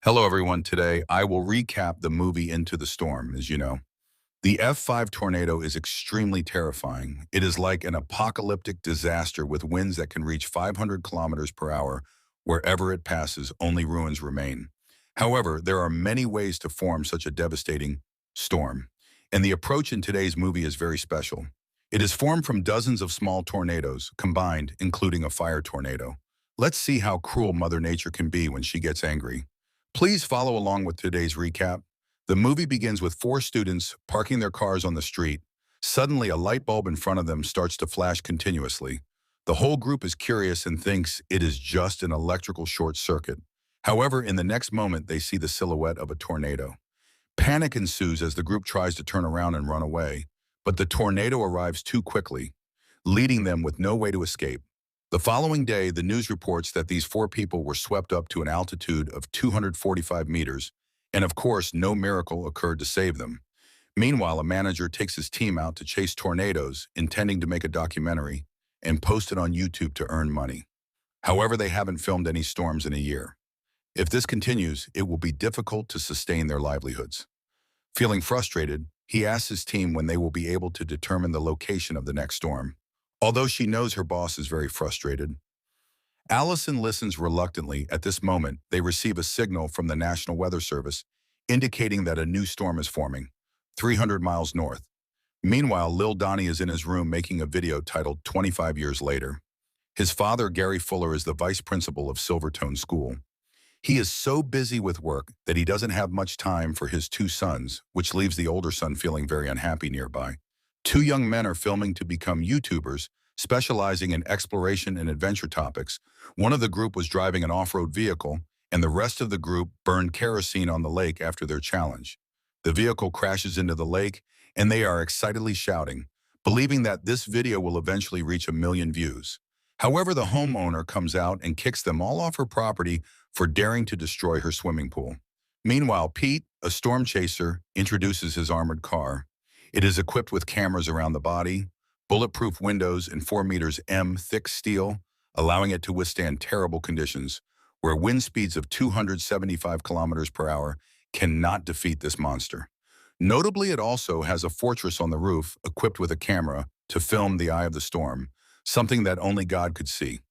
Hello, everyone. Today, I will recap the movie Into the Storm. As you know, the F5 tornado is extremely terrifying. It is like an apocalyptic disaster with winds that can reach 500 kilometers per hour. Wherever it passes, only ruins remain. However, there are many ways to form such a devastating storm, and the approach in today's movie is very special. It is formed from dozens of small tornadoes combined, including a fire tornado. Let's see how cruel Mother Nature can be when she gets angry. Please follow along with today's recap. The movie begins with four students parking their cars on the street. Suddenly, a light bulb in front of them starts to flash continuously. The whole group is curious and thinks it is just an electrical short circuit. However, in the next moment, they see the silhouette of a tornado. Panic ensues as the group tries to turn around and run away, but the tornado arrives too quickly, leading them with no way to escape. The following day, the news reports that these four people were swept up to an altitude of 245 meters, and of course, no miracle occurred to save them. Meanwhile, a manager takes his team out to chase tornadoes, intending to make a documentary and post it on YouTube to earn money. However, they haven't filmed any storms in a year. If this continues, it will be difficult to sustain their livelihoods. Feeling frustrated, he asks his team when they will be able to determine the location of the next storm. Although she knows her boss is very frustrated, Allison listens reluctantly. At this moment, they receive a signal from the National Weather Service indicating that a new storm is forming, 300 miles north. Meanwhile, Lil Donnie is in his room making a video titled 25 Years Later. His father, Gary Fuller, is the vice principal of Silvertone School. He is so busy with work that he doesn't have much time for his two sons, which leaves the older son feeling very unhappy nearby. Two young men are filming to become YouTubers, specializing in exploration and adventure topics. One of the group was driving an off-road vehicle, and the rest of the group burned kerosene on the lake after their challenge. The vehicle crashes into the lake, and they are excitedly shouting, believing that this video will eventually reach 1 million views. However, the homeowner comes out and kicks them all off her property for daring to destroy her swimming pool. Meanwhile, Pete, a storm chaser, introduces his armored car. It is equipped with cameras around the body, bulletproof windows, and 4 meters M thick steel, allowing it to withstand terrible conditions, where wind speeds of 275 kilometers per hour cannot defeat this monster. Notably, it also has a fortress on the roof equipped with a camera to film the eye of the storm, something that only God could see.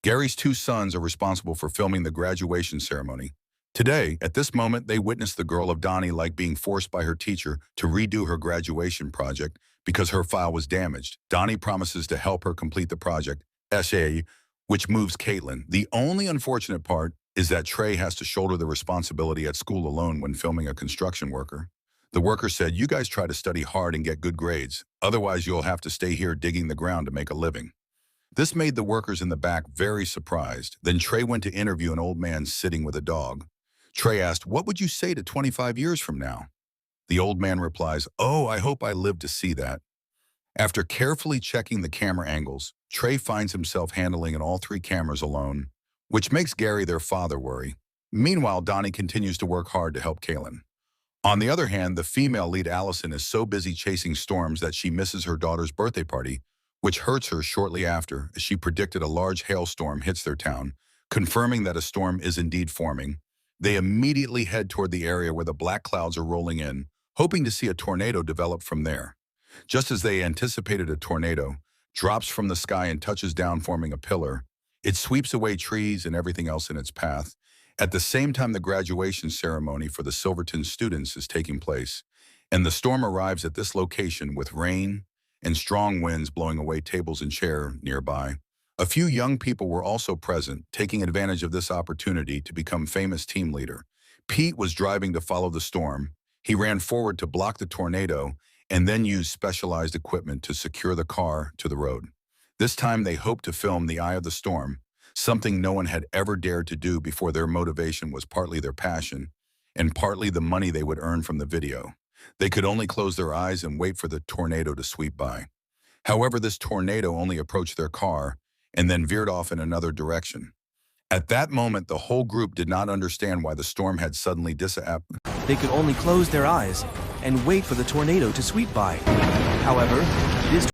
Gary's two sons are responsible for filming the graduation ceremony. Today, at this moment, they witness the girl of Donnie like being forced by her teacher to redo her graduation project because her file was damaged. Donnie promises to help her complete the project, SA, which moves Caitlin. The only unfortunate part is that Trey has to shoulder the responsibility at school alone when filming a construction worker. The worker said, "You guys try to study hard and get good grades. Otherwise, you'll have to stay here digging the ground to make a living." This made the workers in the back very surprised. Then Trey went to interview an old man sitting with a dog. Trey asked, "What would you say to 25 years from now?" The old man replies, "Oh, I hope I live to see that." After carefully checking the camera angles, Trey finds himself handling all three cameras alone, which makes Gary, their father, worry. Meanwhile, Donnie continues to work hard to help Kaylin. On the other hand, the female lead Allison is so busy chasing storms that she misses her daughter's birthday party, which hurts her shortly after, as she predicted a large hailstorm hits their town. Confirming that a storm is indeed forming, they immediately head toward the area where the black clouds are rolling in, hoping to see a tornado develop from there. Just as they anticipated, a tornado drops from the sky and touches down, forming a pillar. It sweeps away trees and everything else in its path. At the same time, the graduation ceremony for the Silverton students is taking place, and the storm arrives at this location with rain and strong winds blowing away tables and chairs nearby. A few young people were also present, taking advantage of this opportunity to become famous team leader. Pete was driving to follow the storm. He ran forward to block the tornado and then used specialized equipment to secure the car to the road. This time they hoped to film the eye of the storm, something no one had ever dared to do before. Their motivation was partly their passion and partly the money they would earn from the video. They could only close their eyes and wait for the tornado to sweep by. However, this tornado only approached their car and then veered off in another direction. At that moment, the whole group did not understand why the storm had suddenly disappeared. They could only close their eyes and wait for the tornado to sweep by. However, this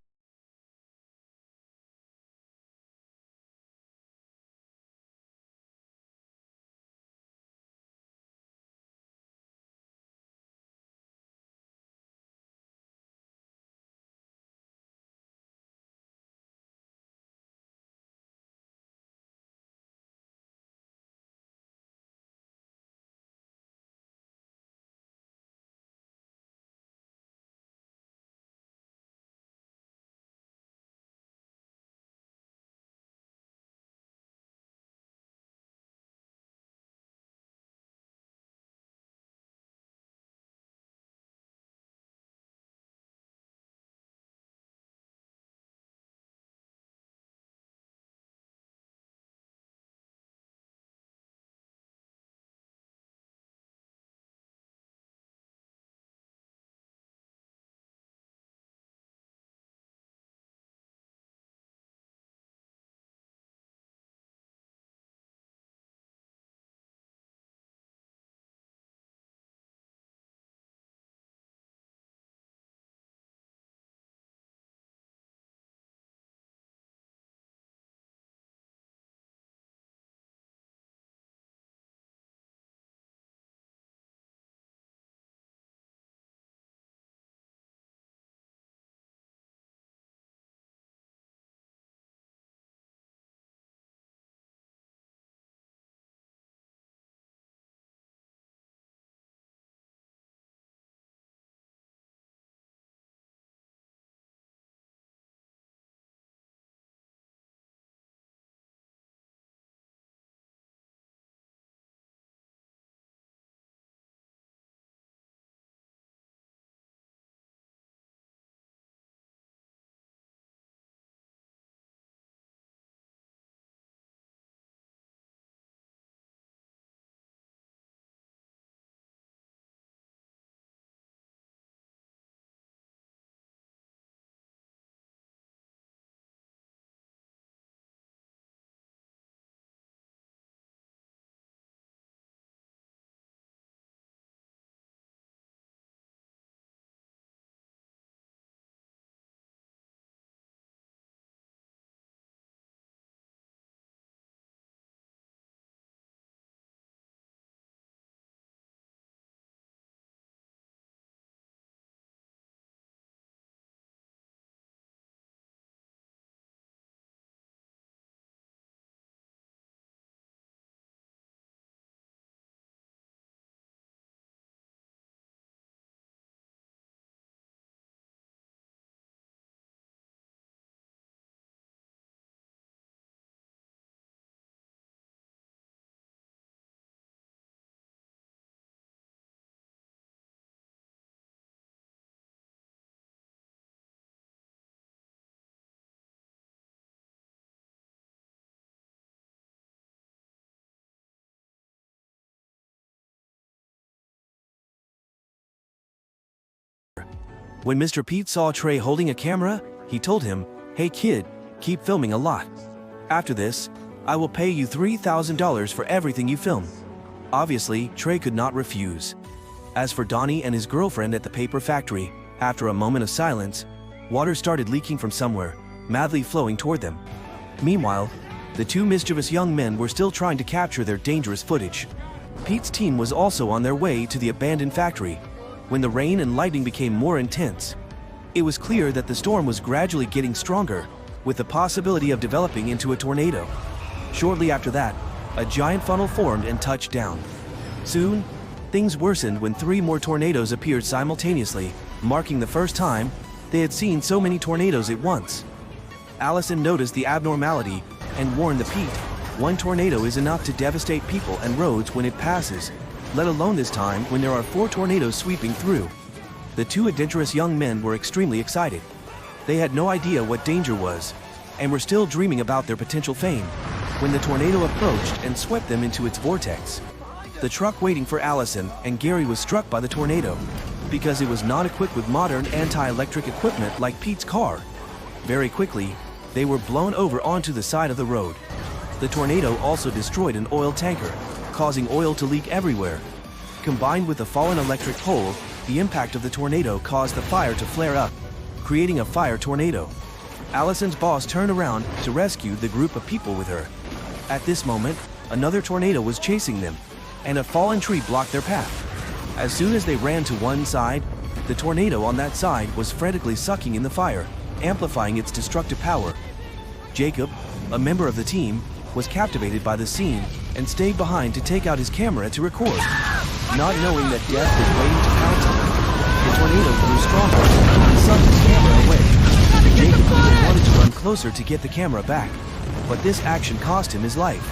When Mr. Pete saw Trey holding a camera, he told him, "Hey kid, keep filming a lot. After this, I will pay you $3,000 for everything you film." Obviously, Trey could not refuse. As for Donnie and his girlfriend at the paper factory, after a moment of silence, water started leaking from somewhere, madly flowing toward them. Meanwhile, the two mischievous young men were still trying to capture their dangerous footage. Pete's team was also on their way to the abandoned factory, when the rain and lightning became more intense. It was clear that the storm was gradually getting stronger, with the possibility of developing into a tornado. Shortly after that, a giant funnel formed and touched down. Soon, things worsened when 3 more tornadoes appeared simultaneously, marking the first time they had seen so many tornadoes at once. Allison noticed the abnormality and warned the Pete, "One tornado is enough to devastate people and roads when it passes, let alone this time when there are 4 tornadoes sweeping through." The two adventurous young men were extremely excited. They had no idea what danger was, and were still dreaming about their potential fame, when the tornado approached and swept them into its vortex. The truck waiting for Allison and Gary was struck by the tornado, because it was not equipped with modern anti-electric equipment like Pete's car. Very quickly, they were blown over onto the side of the road. The tornado also destroyed an oil tanker, causing oil to leak everywhere. Combined with the fallen electric pole, the impact of the tornado caused the fire to flare up, creating a fire tornado. Allison's boss turned around to rescue the group of people with her. At this moment, another tornado was chasing them, and a fallen tree blocked their path. As soon as they ran to one side, the tornado on that side was frantically sucking in the fire, amplifying its destructive power. Jacob, a member of the team, was captivated by the scene and stayed behind to take out his camera to record. Not knowing that death was waiting to pounce on him, the tornado grew stronger and sucked his camera away. Jacob even wanted to run closer to get the camera back, but this action cost him his life.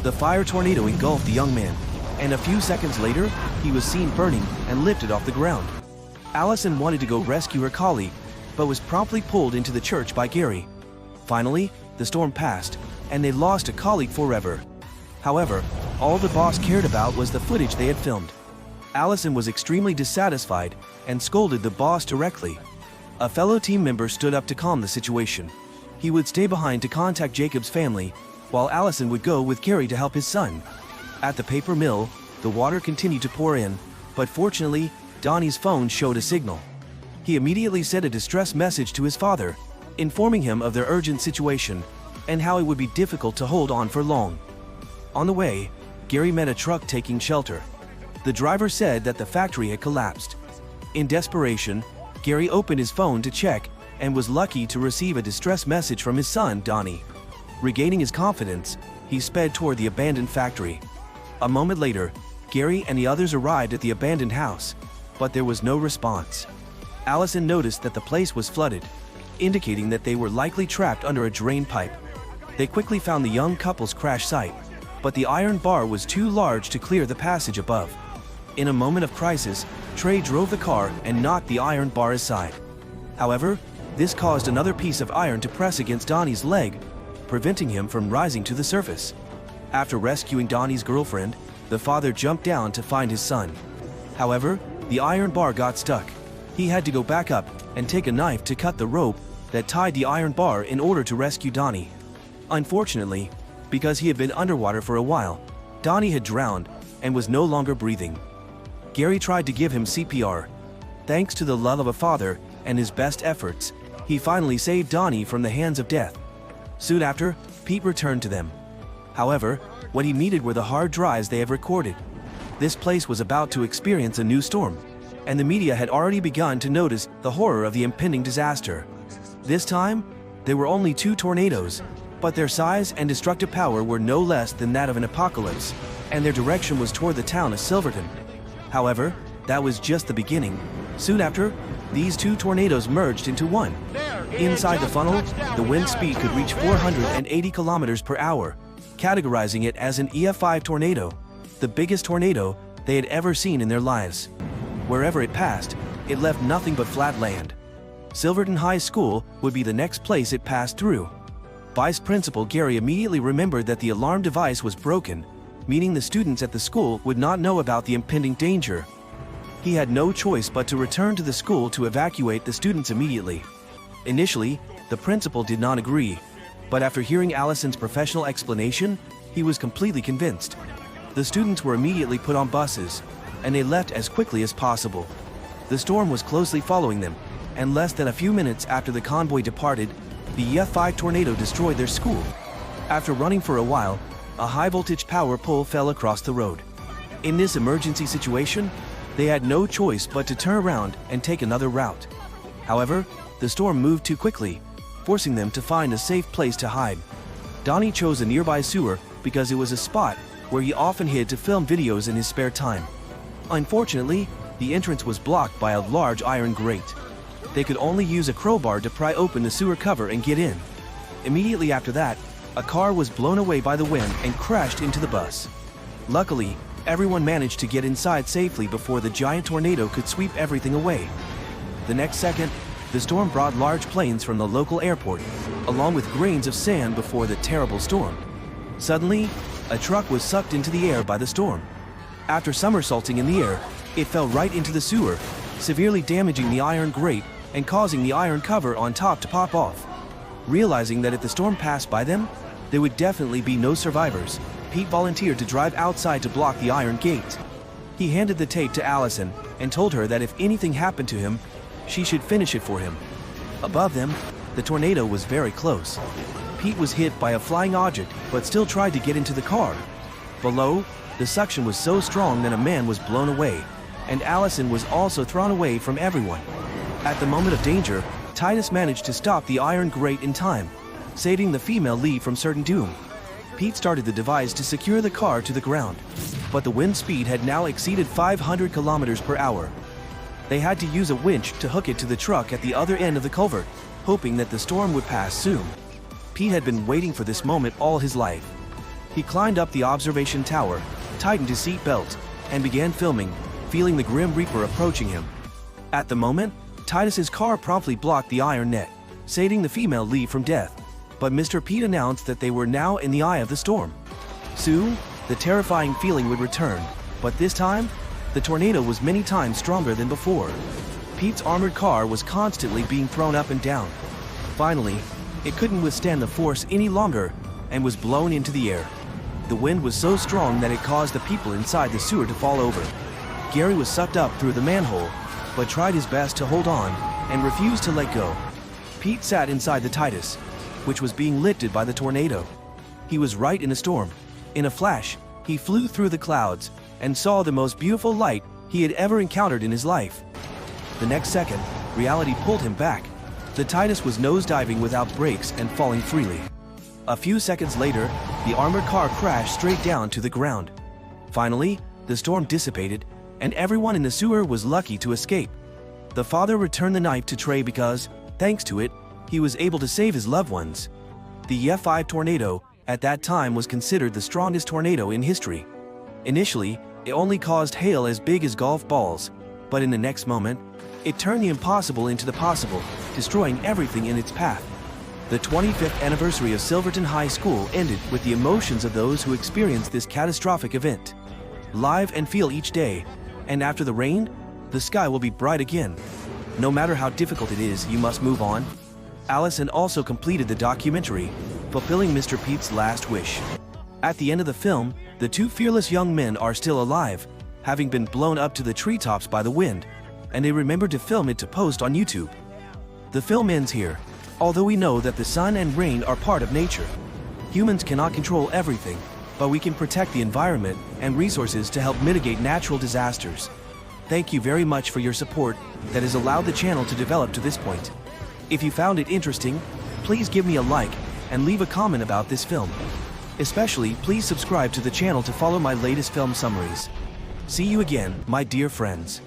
The fire tornado engulfed the young man, and a few seconds later, he was seen burning and lifted off the ground. Allison wanted to go rescue her colleague, but was promptly pulled into the church by Gary. Finally, the storm passed, and they lost a colleague forever. However, all the boss cared about was the footage they had filmed. Allison was extremely dissatisfied and scolded the boss directly. A fellow team member stood up to calm the situation. He would stay behind to contact Jacob's family, while Allison would go with Gary to help his son. At the paper mill, the water continued to pour in, but fortunately, Donnie's phone showed a signal. He immediately sent a distress message to his father, informing him of their urgent situation and how it would be difficult to hold on for long. On the way, Gary met a truck taking shelter. The driver said that the factory had collapsed. In desperation, Gary opened his phone to check and was lucky to receive a distress message from his son, Donnie. Regaining his confidence, he sped toward the abandoned factory. A moment later, Gary and the others arrived at the abandoned house, but there was no response. Allison noticed that the place was flooded, indicating that they were likely trapped under a drain pipe. They quickly found the young couple's crash site, but the iron bar was too large to clear the passage above. In a moment of crisis, Trey drove the car and knocked the iron bar aside. However, this caused another piece of iron to press against Donnie's leg, preventing him from rising to the surface. After rescuing Donnie's girlfriend, the father jumped down to find his son. However, the iron bar got stuck. He had to go back up and take a knife to cut the rope that tied the iron bar in order to rescue Donnie. Unfortunately, because he had been underwater for a while, Donnie had drowned and was no longer breathing. Gary tried to give him CPR. Thanks to the love of a father and his best efforts, he finally saved Donnie from the hands of death. Soon after, Pete returned to them. However, what he needed were the hard drives they had recorded. This place was about to experience a new storm, and the media had already begun to notice the horror of the impending disaster. This time, there were only 2 tornadoes, but their size and destructive power were no less than that of an apocalypse, and their direction was toward the town of Silverton. However, that was just the beginning. Soon after, these 2 tornadoes merged into one. Inside the funnel, the wind speed could reach 480 kilometers per hour, categorizing it as an EF5 tornado, the biggest tornado they had ever seen in their lives. Wherever it passed, it left nothing but flat land. Silverton High School would be the next place it passed through. Vice Principal Gary immediately remembered that the alarm device was broken, meaning the students at the school would not know about the impending danger. He had no choice but to return to the school to evacuate the students immediately. Initially, the principal did not agree, but after hearing Allison's professional explanation, he was completely convinced. The students were immediately put on buses, and they left as quickly as possible. The storm was closely following them, and less than a few minutes after the convoy departed, the F5 tornado destroyed their school. After running for a while, a high-voltage power pole fell across the road. In this emergency situation, they had no choice but to turn around and take another route. However, the storm moved too quickly, forcing them to find a safe place to hide. Donnie chose a nearby sewer because it was a spot where he often hid to film videos in his spare time. Unfortunately, the entrance was blocked by a large iron grate. They could only use a crowbar to pry open the sewer cover and get in. Immediately after that, a car was blown away by the wind and crashed into the bus. Luckily, everyone managed to get inside safely before the giant tornado could sweep everything away. The next second, the storm brought large planes from the local airport, along with grains of sand before the terrible storm. Suddenly, a truck was sucked into the air by the storm. After somersaulting in the air, it fell right into the sewer, severely damaging the iron grate and causing the iron cover on top to pop off. Realizing that if the storm passed by them, there would definitely be no survivors, Pete volunteered to drive outside to block the iron gate. He handed the tape to Allison and told her that if anything happened to him, she should finish it for him. Above them, the tornado was very close. Pete was hit by a flying object but still tried to get into the car. Below, the suction was so strong that a man was blown away, and Allison was also thrown away from everyone. At the moment of danger, Titus managed to stop the iron grate in time, saving the female lead from certain doom. Pete started the device to secure the car to the ground, but the wind speed had now exceeded 500 kilometers per hour. They had to use a winch to hook it to the truck at the other end of the culvert, hoping that the storm would pass soon. Pete had been waiting for this moment all his life. He climbed up the observation tower, tightened his seat belt, and began filming, feeling the Grim Reaper approaching him. At the moment, Titus's car promptly blocked the iron net, saving the female lead from death. But Mr. Pete announced that they were now in the eye of the storm. Soon, the terrifying feeling would return, but this time, the tornado was many times stronger than before. Pete's armored car was constantly being thrown up and down. Finally, it couldn't withstand the force any longer and was blown into the air. The wind was so strong that it caused the people inside the sewer to fall over. Gary was sucked up through the manhole, but tried his best to hold on and refused to let go. Pete sat inside the Titus, which was being lifted by the tornado. He was right in a storm. In a flash, he flew through the clouds and saw the most beautiful light he had ever encountered in his life. The next second, reality pulled him back. The Titus was nosediving without brakes and falling freely. A few seconds later, the armored car crashed straight down to the ground. Finally, the storm dissipated, and everyone in the sewer was lucky to escape. The father returned the knife to Trey because, thanks to it, he was able to save his loved ones. The F5 tornado, at that time, was considered the strongest tornado in history. Initially, it only caused hail as big as golf balls, but in the next moment, it turned the impossible into the possible, destroying everything in its path. The 25th anniversary of Silverton High School ended with the emotions of those who experienced this catastrophic event. Live and feel each day, and after the rain, the sky will be bright again. No matter how difficult it is, you must move on. Allison also completed the documentary, fulfilling Mr. Pete's last wish. At the end of the film, the two fearless young men are still alive, having been blown up to the treetops by the wind, and they remembered to film it to post on YouTube. The film ends here, although we know that the sun and rain are part of nature. Humans cannot control everything, but we can protect the environment and resources to help mitigate natural disasters. Thank you very much for your support that has allowed the channel to develop to this point. If you found it interesting, please give me a like and leave a comment about this film. Especially, please subscribe to the channel to follow my latest film summaries. See you again, my dear friends.